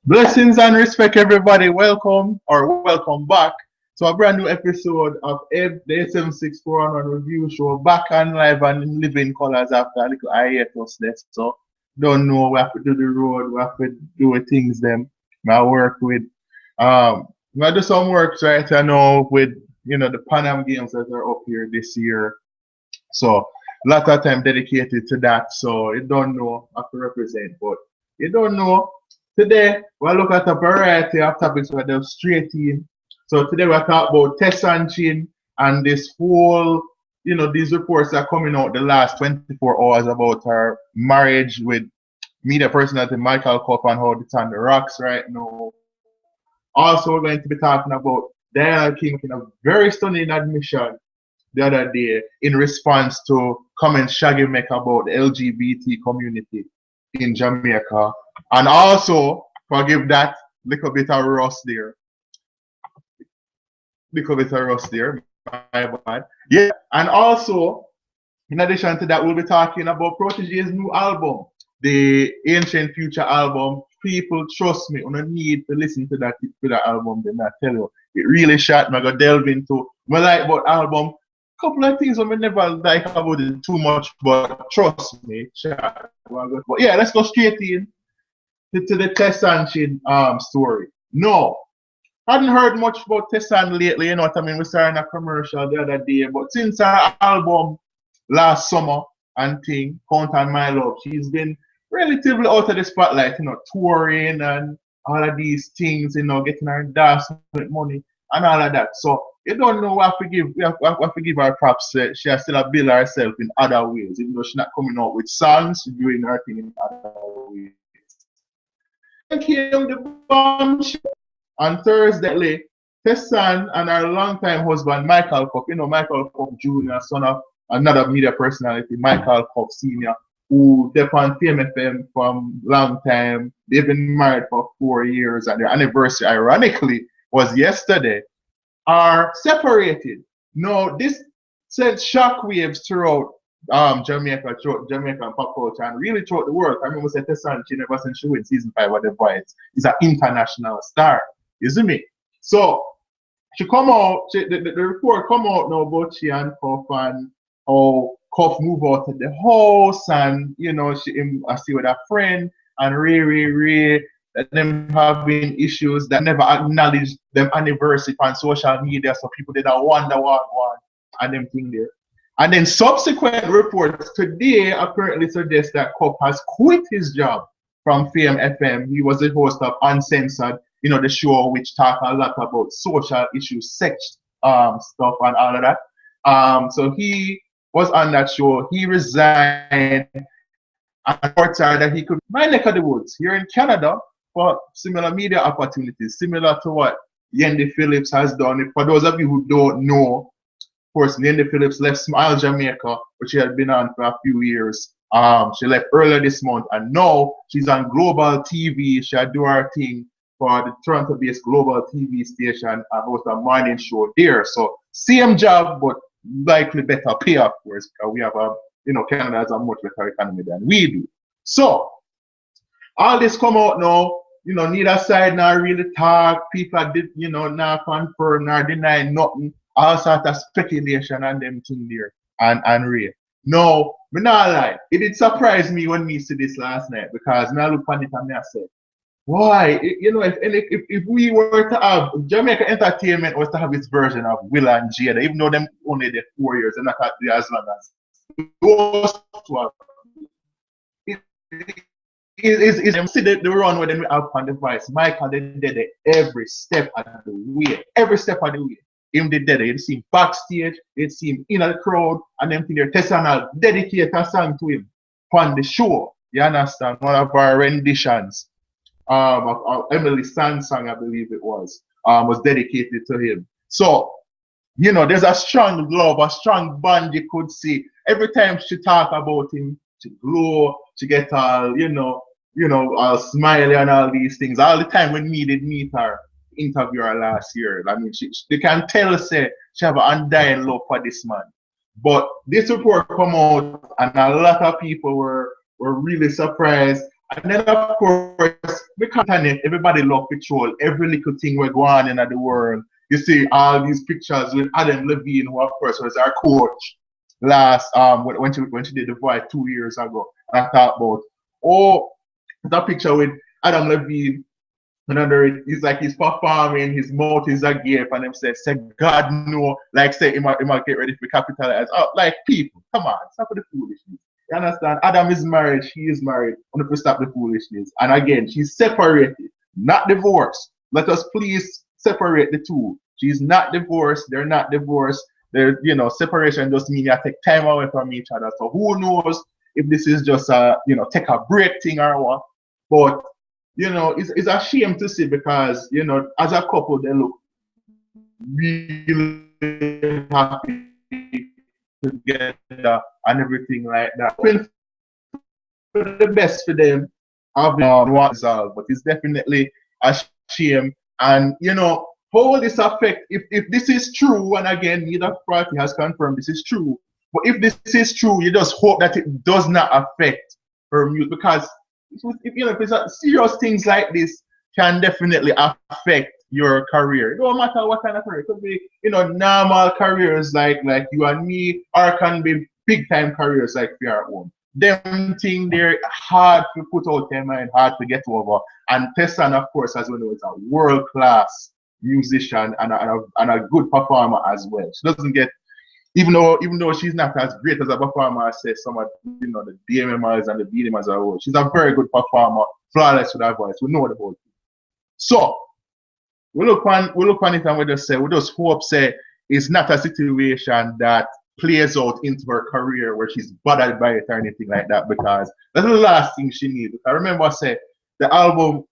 Blessings and respect, everybody. Welcome or welcome back to a brand new episode of the 764 Review Show. Back and live and in living colors after a little hiatus left. So, don't know, we have to do the road, we have to do things them. I work with, I do some works right I know with, the Pan Am Games that are up here this year. So, a lot of time dedicated to that. So, you don't know how to represent, but you don't know. Today, we'll look at a variety of topics for the straight in. So today we'll talk about Tessanne Chin and this whole, these reports that are coming out the last 24 hours about her marriage with media personality Michael Cuffe and how it's on the rocks right now. Also, we're going to be talking about Diana King making a very stunning admission the other day in response to comments Shaggy make about the LGBT community in Jamaica. And also, forgive that little bit of rust there. Little bit of rust there, my bad. Yeah, and also, in addition to that, we'll be talking about Protoje's new album, the Ancient Future album. People, trust me, on a need to listen to that album, then I tell you. It really shot me. I got delve into what I like about album. Couple of things I never like about it too much, but trust me, chat. But yeah, let's go straight in to the Tessanne Chin story. No, I hadn't heard much about Tessanne lately, you know what I mean? We saw in a commercial the other day, but since her album last summer and thing, Count on My Love, she's been relatively out of the spotlight, touring and all of these things, getting her endorsement money and all of that. So you don't know what to give. We have to give her props. She has still build herself in other ways, even though she's not coming out with songs, she's doing her thing in other ways. Then came the bombshell on Thursday. Tessanne and her longtime husband Michael Cuffe, Michael Cuffe Jr., son of another media personality, Michael Cuffe Sr., who depend on Fame FM from long time. They've been married for 4 years, and their anniversary, ironically, was yesterday. Are separated. No, this sent shockwaves throughout Jamaica, throughout Jamaican pop culture, and really throughout the world. I remember saying Tessanne Chin ever since she went season 5 of The Voice is an international star. You see me? So she come out, the report come out now about she and Cuffe and how Cuffe move out of the house, and I see with a friend and Ray that them having issues that never acknowledge them anniversary on social media, so people did not wonder what one and them thing there. And then subsequent reports today apparently suggest that Cuffe has quit his job from Fame FM. He was the host of Uncensored, the show which talk a lot about social issues, sex stuff and all of that. So he was on that show. He resigned and reports are that he could my neck of the woods here in Canada for similar media opportunities, similar to what Yendi Phillips has done. For those of you who don't know, of course, Yendi Phillips left Smile Jamaica, which she had been on for a few years. She left earlier this month, and now she's on global TV. She had do her thing for the Toronto-based global TV station and host a morning show there. So same job, but likely better pay, of course, because we have Canada has a much better economy than we do. So all this come out now, neither side now really talk. People did, not confirm nor deny nothing. All sort of speculation and them thing there and real. No, me not lie. It did surprise me when me see this last night because me I look on it and me I said, why? If we were to have Jamaica Entertainment was to have its version of Will and Jada, even though them only did 4 years and not as long as those two are, is see the run where them up on the voice. Michael they did it every step of the way. Every step of the way. Him they did it. You see him backstage, you see him in the crowd, and them thing there. Tessanne dedicate a song to him on the show. You understand? One of our renditions of Emily Sand's song, I believe it was dedicated to him. So, there's a strong love, a strong bond you could see. Every time she talk about him, she glow, she get all, all smiley and all these things. All the time when me did meet her, interview her last year. I mean, you can tell, say, she have an undying love for this man. But this report come out, and a lot of people were really surprised. And then of course, because internet, everybody love to troll every little thing we're going on in the world. You see all these pictures with Adam Levine, who of course was our coach last when she did the voice 2 years ago. And I thought about, oh, that picture with Adam Levine. Another, it's like he's performing, his mouth is agape, and him say God no, like say he might get ready to capitalize. Oh, like people, come on, stop with the foolishness. You understand? Adam is married, she is married. I want to stop the foolishness. And again, she's separated, not divorced. Let us please separate the two. She's not divorced, they're not divorced. They're, separation just means you take time away from each other. So who knows if this is just a, take a break thing or what. But it's a shame to see because, as a couple, they look really happy together and everything like that. For the best for them, I've want resolved, but it's definitely a shame. And, how will this affect, if this is true, and again, neither party has confirmed this is true, but if this is true, you just hope that it does not affect her music because if it's serious things like this can definitely affect your career. It don't matter what kind of career. It could be, normal careers like you and me, or can be big time careers like we are at home. Them thing they're hard to put out their mind, hard to get over. And Tessanne, of course, as we know, is a world class musician and a good performer as well. She doesn't get even though she's not as great as a performer as say some of the DMMers and the BDMers are, she's a very good performer, flawless with her voice. We know the whole thing. So we look on it and we just hope say it's not a situation that plays out into her career where she's bothered by it or anything like that, because that's the last thing she needs. I remember say the album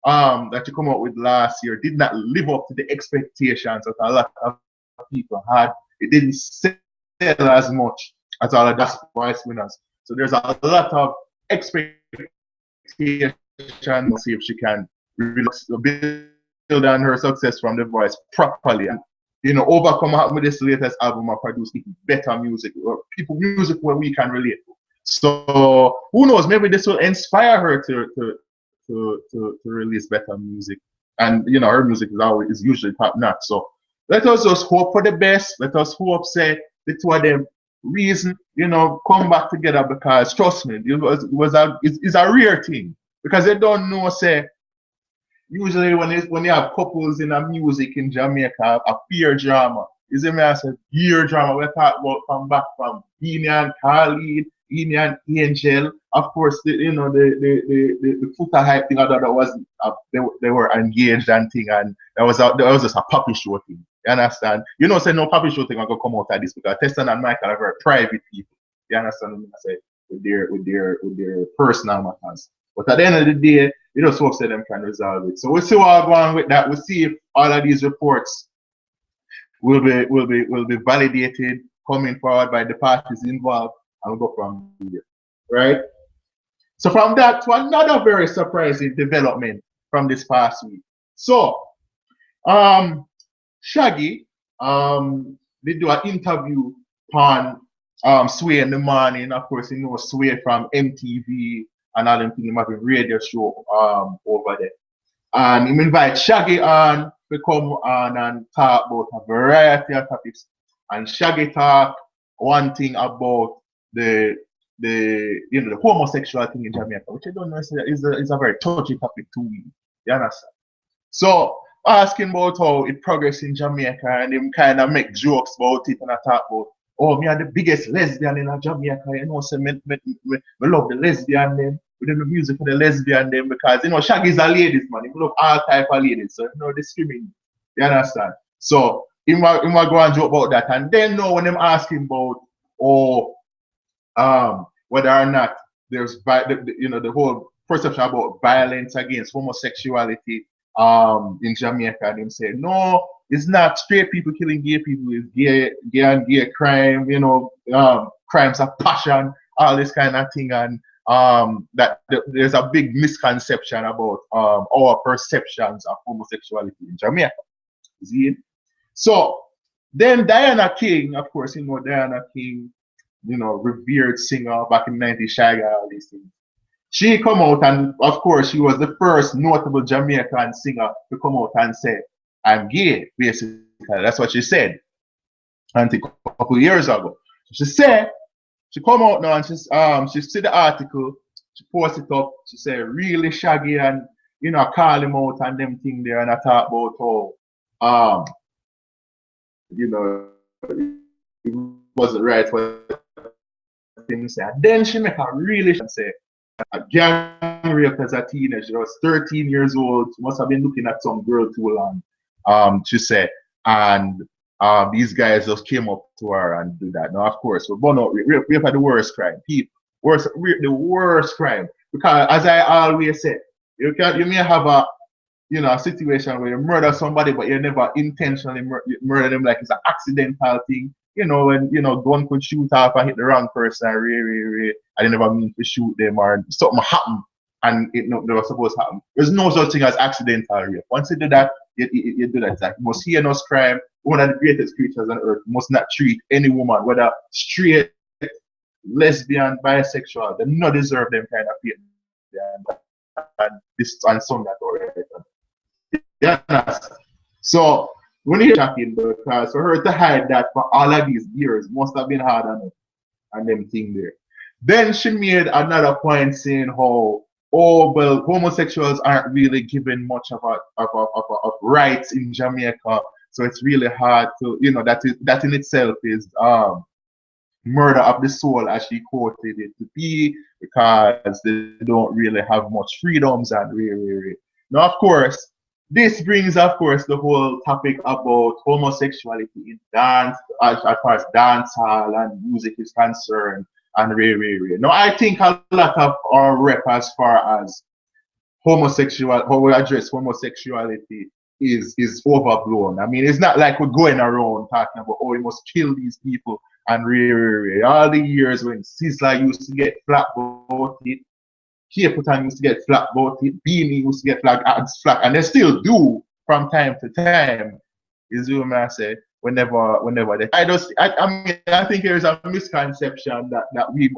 that you come out with last year did not live up to the expectations that a lot of people had. It didn't sell as much as all of the voice winners. So there's a lot of expectation to see if she can build on her success from the voice properly and overcome with this latest album and produce better music or music where we can relate to. So who knows, maybe this will inspire her to release better music. And her music is usually top notch. So let us just hope for the best. Let us hope, say, the two of them reason, come back together, because trust me, it's a rare thing. Because they don't know, say, usually when you have couples in a music in Jamaica, a peer drama. Is it me? I said peer drama. We talk about come back from Beanie and Khalid, Beanie and Angel. Of course, the footer hype thing. That was they were engaged and thing, and that was just a puppy show thing. You understand? Say no puppy show thing are gonna come out of this because Tessanne and Michael are very private people. You understand what I say? With their personal matters. But at the end of the day, you just hope that them can resolve it. So we'll see what going on with that. We'll see if all of these reports will be validated, coming forward by the parties involved, and we'll go from here. Right? So from that to another very surprising development from this past week. So Shaggy did do an interview on Sway in the morning. Of course, Sway from MTV and all them things. He have a radio show over there. And he invite Shaggy on to come on and talk about a variety of topics. And Shaggy talk one thing about the homosexual thing in Jamaica, which I don't know is a very touchy topic to me. You understand? So asking about how it progressed in Jamaica, and him kind of make jokes about it, and I talk about, oh, me are the biggest lesbian in Jamaica, so me love the lesbian them. We do the music for the lesbian them because Shaggy's a ladies man. He love all type of ladies, so discriminate. You understand? So he might go and joke about that, and then when them asking about whether or not there's the whole perception about violence against homosexuality in Jamaica, and them say no, it's not straight people killing gay people, it's gay crime, crimes of passion, all this kind of thing, and that there's a big misconception about our perceptions of homosexuality in Jamaica. See? So then Diana King, of course, Diana King, revered singer back in the 90s, Shaggy, all these things. She come out, and of course she was the first notable Jamaican singer to come out and say, I'm gay, basically. That's what she said until a couple of years ago. She said, she come out now and she see the article, she post it up, she said, really Shaggy, and call him out and them thing there, and I talk about how it wasn't right what him say. And then she make a really say a gang rape as a teenager. She was 13 years old. She must have been looking at some girl too long. She said, and these guys just came up to her and do that. Now, of course, we're born out rape are the worst crime. People, the worst crime. Because as I always say, you may have a situation where you murder somebody, but you never intentionally murder them, like it's an accidental thing. When gun could shoot off and hit the wrong person, and they never mean to shoot them, or something happen and it was supposed to happen. There's no such thing as accidental rape. Once you do that, you do that. It's like most heinous crime. One of the greatest creatures on earth must not treat any woman, whether straight, lesbian, bisexual. They not deserve them kind of fate. And this and some that already. Yeah. So when you're shocking, because for her to hide that for all of these years must have been hard on her and them thing there. Then she made another point saying how, well, homosexuals aren't really given much of rights in Jamaica, so it's really hard to, that in itself is murder of the soul, as she quoted it to be, because they don't really have much freedoms and. Now, of course, this brings, of course, the whole topic about homosexuality in dance, as far as dance hall and music is concerned, and. Now, I think a lot of our rep as far as how we address homosexuality is overblown. I mean, it's not like we're going around talking about, we must kill these people and all the years when Sizzla used to get flat about it, Caputan used to get flat about it, Beanie used to get flat, and they still do from time to time. Is what I say. Whenever they, I think there is a misconception that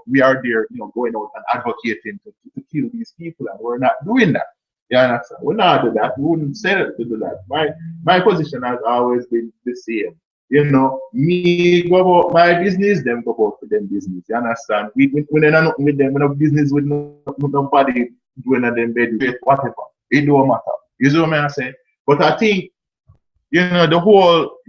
we are there, going out and advocating to kill these people, and we're not doing that. You understand? We're not doing that. We wouldn't say that to do that. My position has always been the same. Me go about my business, them go about for them business. You understand? When they're not with them, we have business with nobody doing them bed, whatever. It don't matter. You see what I say? But I think, the whole,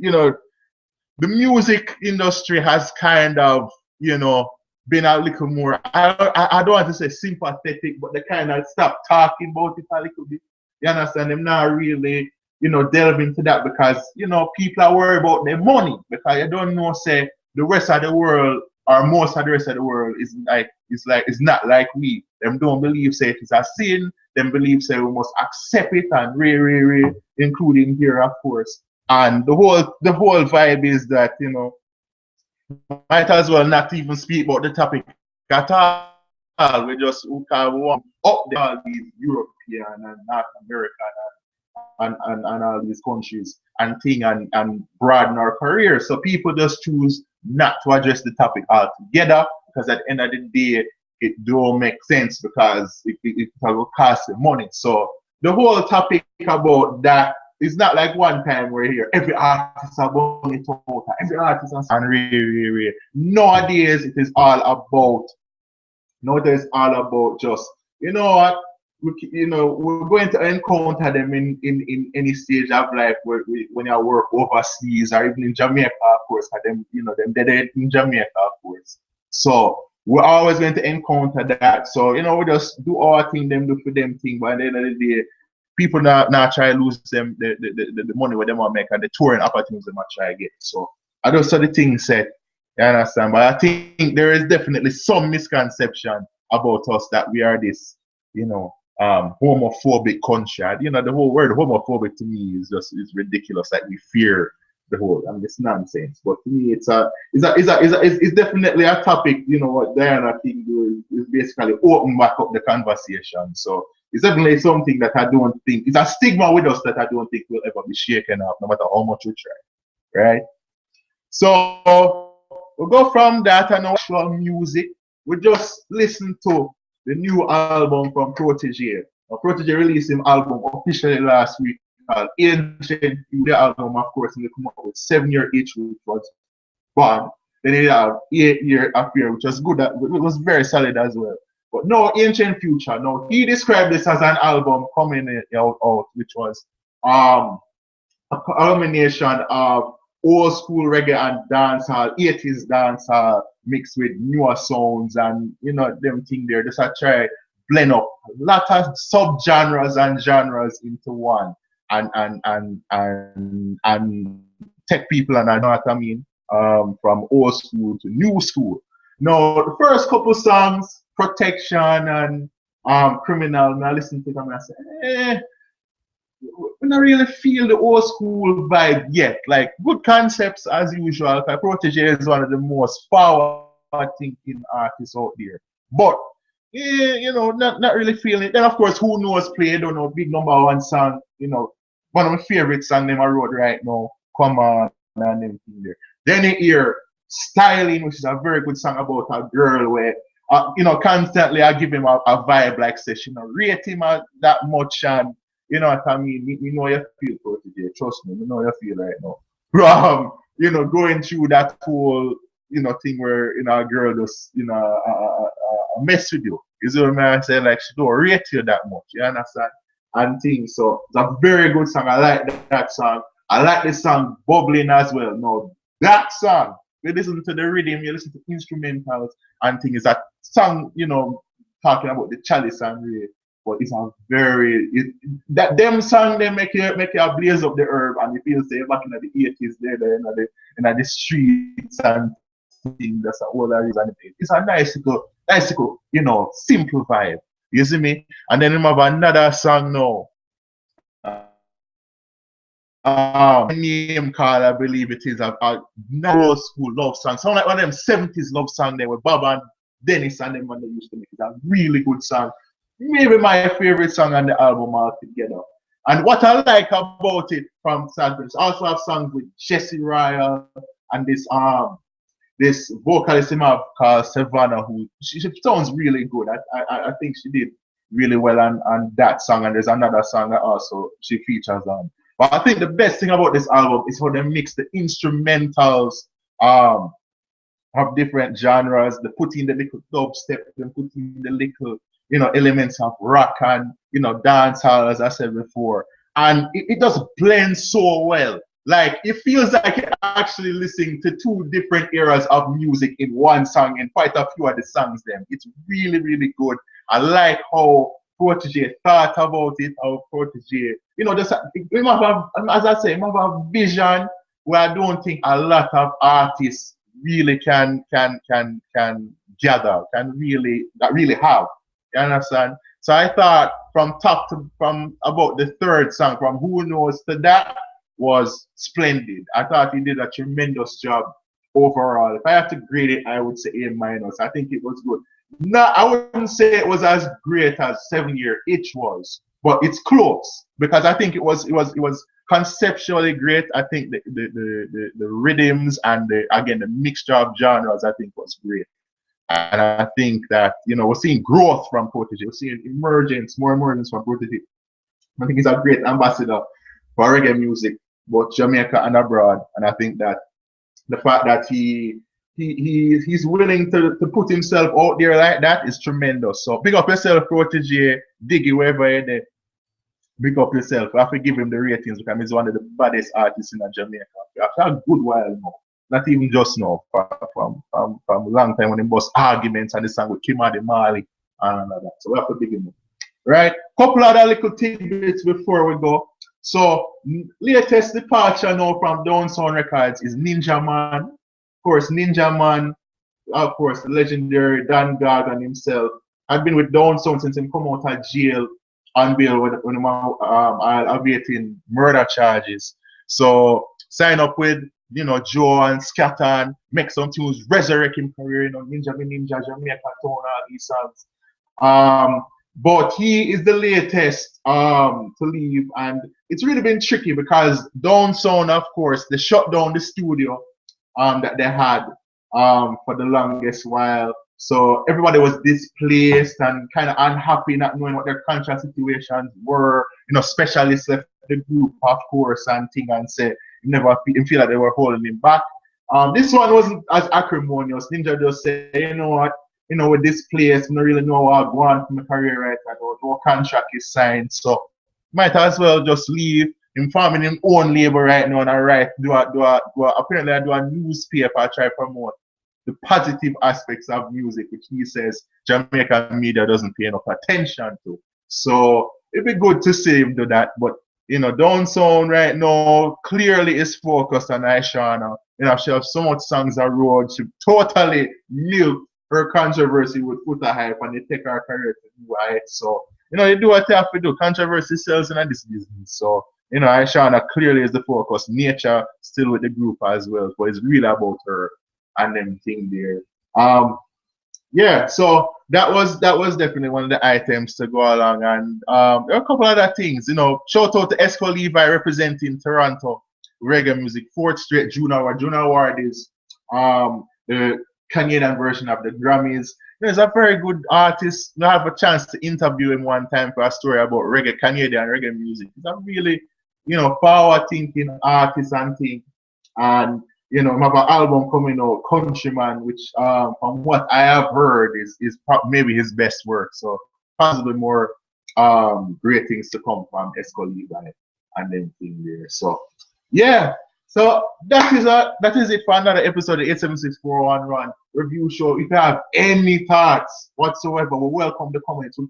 the music industry has kind of, been a little more, I don't want to say sympathetic, but they kind of stop talking about it a little bit. You understand? Them not really, delve into that because, people are worried about their money because you don't know, say, the rest of the world or most of the rest of the world is it's not like we. Them don't believe, say, it is a sin. Them believe, say, we must accept it and including here, of course. And the whole vibe is that, might as well not even speak about the topic at all. We just want up there all these European and North American and all these countries and broaden our career. So people just choose not to address the topic altogether because at the end of the day, it don't make sense because it will cost you money. So the whole topic about that, it's not like one time we're here. Every artist about it, every artist and nowadays it is all about just what we're going to encounter them in any stage of life when you work overseas or even in Jamaica, of course, them they're in Jamaica, of course. So we're always going to encounter that. So we just do our thing, them do for them thing, but at the end of the day, people not try to lose them the money what they want to make and the touring opportunities they might try to get. So I just saw the thing said, you understand? But I think there is definitely some misconception about us that we are this, homophobic country. The whole word homophobic to me is ridiculous. Like we fear the whole. It's nonsense. But to me, it's definitely a topic. What Diana King do is basically open back up the conversation. So it's definitely something that I don't think, it's a stigma with us that I don't think will ever be shaken off, no matter how much we try, right? So we'll go from that and actual music. We just listen to the new album from Protoje. Protoje released his album officially last week called Ancient Future. The album, of course, they come up with 7-year itch, which was bad. Then they have 8-year affair, which was good. It was very solid as well. But no, Ancient Future. No, he described this as an album coming out which was a culmination of old school reggae and dancehall, 80s dancehall mixed with newer sounds and them thing there. Just I try blend up a lot of sub-genres and genres into one and take people and I know what I mean, from old school to new school. Now the first couple songs, Protection and Criminal, I listen to them and I say, I don't really feel the old school vibe yet. Like good concepts as usual. Protoje is one of the most forward thinking artists out there. But not really feeling it. Then of course Who Knows Play, don't know, big number one song, one of my favorite songs them I wrote right now, Come On and everything there. Then you hear Styling, which is a very good song about a girl where constantly I give him a vibe like say she rate him that much and you know what I mean? We know you feel for today. Trust me, we know you feel right now. Going through that whole, thing where, a girl just, mess with you. You see what I say? Like, she don't rate you that much. You understand? And things. So, it's a very good song. I like that song. I like the song Bubbling as well. No, that song, you listen to the rhythm, you listen to instrumentals and things. That song, talking about the chalice and the but it's a very them song they make you blaze up the herb and you feel say back in the 80s there in the streets and things that's all that is and it's a nice little simple vibe. You see me? And then we have another song now. Name called I believe it is a old school love song. Sound like one of them 70s love song there with Bob and Dennis and them when they used to make it. A really good song. Maybe my favorite song on the album altogether. And what I like about it from Santos, also have songs with Jesse Ryle and this vocalist called Savannah, who she sounds really good. I think she did really well on that song, and there's another song that also she features on. But I think the best thing about this album is how they mix the instrumentals of different genres. They put in the little dubstep, they put in the little elements of rock and dancehall, as I said before, and it just blends so well. Like it feels like you're actually listening to two different eras of music in one song, and quite a few of the songs. It's really, really good. I like how Protoje thought about it. How Protoje, just as I say, we have a vision where I don't think a lot of artists really can gather, can really have. You understand? So I thought from about the third song, from Who Knows to that, was splendid. I thought he did a tremendous job overall. If I have to grade it, I would say A-. I think it was good. No, I wouldn't say it was as great as 7-year itch was, but it's close because I think it was conceptually great. I think the rhythms and the mixture of genres I think was great. And I think that, we're seeing growth from Protoje. We're seeing more emergence from Protoje. I think he's a great ambassador for reggae music, both Jamaica and abroad. And I think that the fact that he's willing to put himself out there like that is tremendous. So pick up yourself, Protoje, Diggy, wherever you're there. Pick up yourself. I have to give him the ratings because he's one of the baddest artists in Jamaica. After a good while now. Not even just now, from a long time when he bust arguments and the song with Kimadi Marley and all that. So we have to begin. Right? Couple other little tidbits before we go. So latest departure now from Down Sound Records is Ninja Man. Of course, Ninja Man, of course, the legendary Dan Gargan himself, had been with Down Sound since he come out of jail on bail when he was awaiting murder charges. So sign up with Joe and Scatter and make some tunes, resurrect him career, Ninja Me Ninja, Jamaica Town, all these songs. But he is the latest to leave, and it's really been tricky because Down Sound, of course, they shut down the studio that they had for the longest while. So everybody was displaced and kind of unhappy, not knowing what their contract situations were. You know, specialists left the group, of course, and thing and say never feel like they were holding him back. This one wasn't as acrimonious. Ninja just said, you know what, you know, with this place, we don't really know what going on for my career right now. No contract is signed, so might as well just leave. Him farming him own label right now and I write, apparently I do a newspaper, I try to promote the positive aspects of music, which he says Jamaican media doesn't pay enough attention to. So it'd be good to see him do that, but you know, Down Sound right now clearly is focused on Aishana. You know, she has so much songs on road. She totally milked her controversy with Uta Hype and they take her career to new heights. So, you know, you do what you have to do. Controversy sells in this business. So, you know, Aishana clearly is the focus. Nature still with the group as well. But it's really about her and them thing there. Yeah, so that was definitely one of the items to go along, and there are a couple other things. You know, shout out to Esco Levi representing Toronto reggae music, 4th straight Junior Award. Junior Award is the Canadian version of the Grammys. He's a very good artist. I have a chance to interview him one time for a story about reggae, Canadian reggae music. He's a really, you know, forward-thinking artist and thing, and you know, I have an album coming out, Countryman, which from what I have heard is maybe his best work. So possibly more great things to come from Esco Levi and then thing there. So yeah, so that is it for another episode of 87641 Run Review Show. If you have any thoughts whatsoever, we welcome the comments. We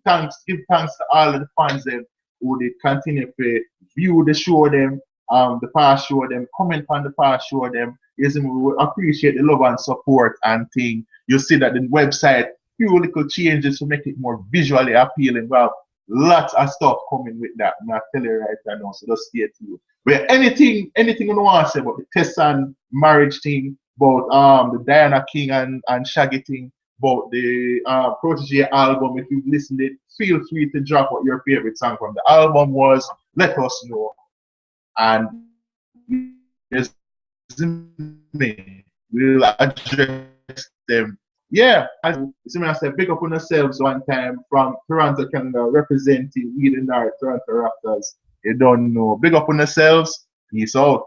give thanks to all of the fans them who did continue to view the show them. The past show them, comment on the past show them. Yes, we will appreciate the love and support and thing. You see that the website, few little changes to make it more visually appealing. Well, lots of stuff coming with that. I'm not telling you right now, so just stay tuned. But anything you want to say about the Tessanne marriage thing, about the Diana King and Shaggy thing, about the Protoje album, if you've listened to it, feel free to drop what your favorite song from the album was. Let us know. And we'll address them. Yeah, as I said, big up on yourselves one time from Toronto, Canada, representing We the North, Toronto Raptors. You don't know. Big up on yourselves. Peace out.